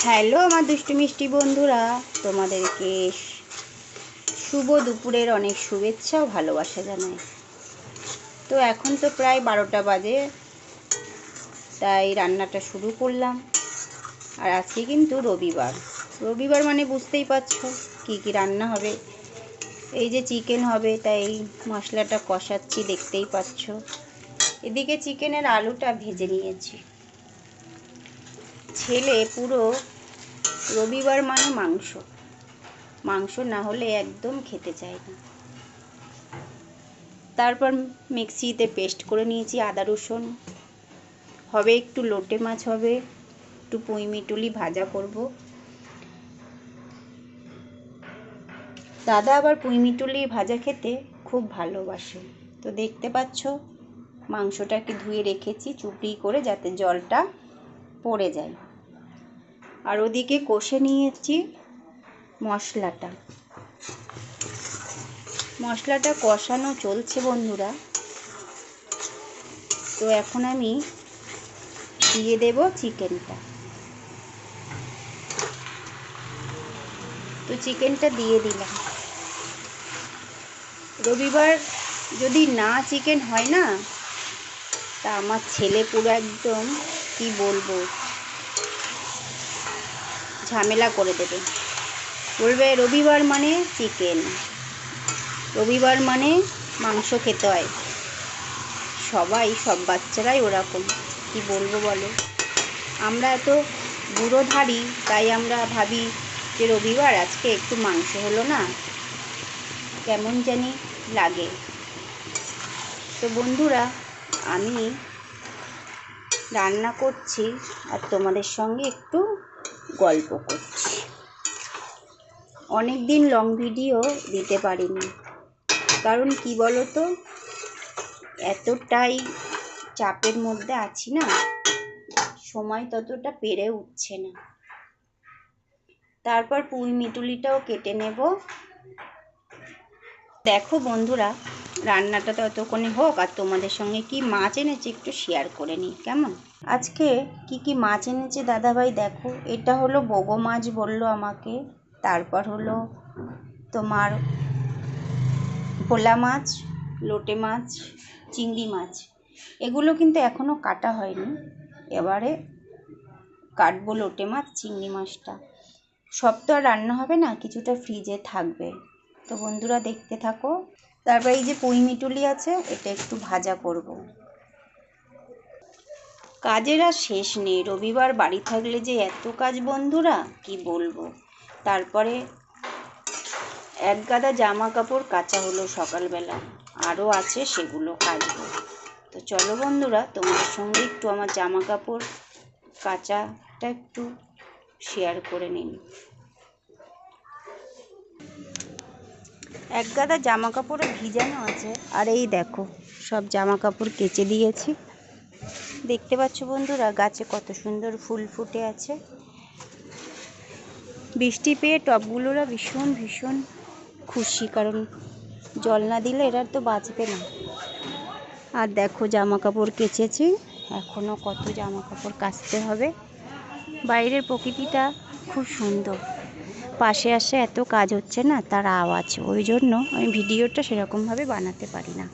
Hello আমার দুষ্টু মিষ্টি বন্ধুরা, তোমাদেরকে শুভ দুপুরের অনেক শুভেচ্ছা ও ভালোবাসা জানাই। তো এখন তো প্রায় 12টা বাজে, তাই রান্নাটা শুরু করলাম। আর আজকে কিন্তু রবিবার মানে বুঝতেই পারছো কি কি রান্না হবে। এই যে চিকেন হবে, তাই মশলাটা কষাচ্ছি, দেখতেই পাচ্ছ। এদিকে চিকেনের আলুটা ভেজে নিয়েছি। ছেলে পুরো রবিবার মানে মাংস না হলে একদম খেতে চায় না। তারপর মিক্সিতে পেস্ট করে নিয়েছি আদা রসুন। হবে একটু লোটে মাছ হবে, একটু পুঁই মিটুলি ভাজা করব। দাদা আবার পুঁই মিটুলি ভাজা খেতে খুব ভালোবাসে। তো দেখতে পাচ্ছ মাংসটাকে ধুয়ে রেখেছি চুপড়ি করে, যাতে জলটা পড়ে যায়। আর ওদিকে কষে নিয়েছি মশলাটা কষানো চলছে বন্ধুরা। তো এখন আমি দিয়ে দেব চিকেনটা। তো চিকেনটা দিয়ে দিলাম। রবিবার যদি না চিকেন হয় না, তা আমার ছেলে পুরো একদম কি বলবো, ঝামেলা করে দেবে। বলবে রবিবার মানে চিকেন, রবিবার মানে মাংস খেতে হয়। সব বাচ্চারাই ওরকম, কি বলবো বলো। আমরা এত বুড়োধারী, তাই আমরা ভাবি যে রবিবার আজকে একটু মাংস হলো না, কেমন জানি লাগে। তো বন্ধুরা, আমি রান্না করছি আর তোমাদের সঙ্গে একটু গল্প করছি। অনেক দিন লং ভিডিও দিতে পারিনি, কারণ কি বলো তো, এতটাই চাপের মধ্যে আছি না, সময় ততটা পেরে উঠছে না। তারপর পুঁই মিটুলিটাও কেটে নেব। দেখো বন্ধুরা, রান্নাটা ততক্ষণে হোক, আর তোমাদের সঙ্গে কি মাছ এনেছি একটু শেয়ার করে নিই, কেমন? আজকে কি মাছ এনেছে দাদাভাই দেখো। এটা হলো বগো মাছ বললো আমাকে। তারপর হলো তোমার ভোলা মাছ, লোটে মাছ, চিংড়ি মাছ। এগুলো কিন্তু এখনও কাটা হয়নি, এবারে কাটবো লোটে মাছ, চিংড়ি মাছটা। সব তো আর রান্না হবে না, কিছুটা ফ্রিজে থাকবে। তো বন্ধুরা দেখতে থাকো। তারপর এই যে পুঁই মিটুলি আছে, এটা একটু ভাজা করব। কাজের আর শেষ নেই, রবিবার বাড়ি থাকলে যে এত কাজ বন্ধুরা, কি বলবো। তারপরে এক গাদা জামা কাপড় কাচা হলো সকালবেলা, আরও আছে সেগুলো কাচবো। তো চলো বন্ধুরা, তোমাদের সঙ্গে একটু আমার জামা কাপড় কাচাটা একটু শেয়ার করে নিন। এক গাদা জামা কাপড়ে ভিজানো আছে, আর এই দেখো সব জামা কাপড় কেচে দিয়েছি। দেখতে পাচ্ছ বন্ধুরা, গাছে কত সুন্দর ফুল ফুটে আছে। বৃষ্টি পেয়ে টবগুলোরা ভীষণ খুশি, কারণ জল না দিলে এরা তো বাঁচবে না। আর দেখো জামা কাপড় কেচেছি, এখনও কত জামা কাপড় কাচতে হবে। বাইরের প্রকৃতিটা খুব সুন্দর, পাশে আসে এত কাজ হচ্ছে না, তার আওয়াজ, ওই জন্য আমি ভিডিওটা সেরকমভাবে বানাতে পারি না।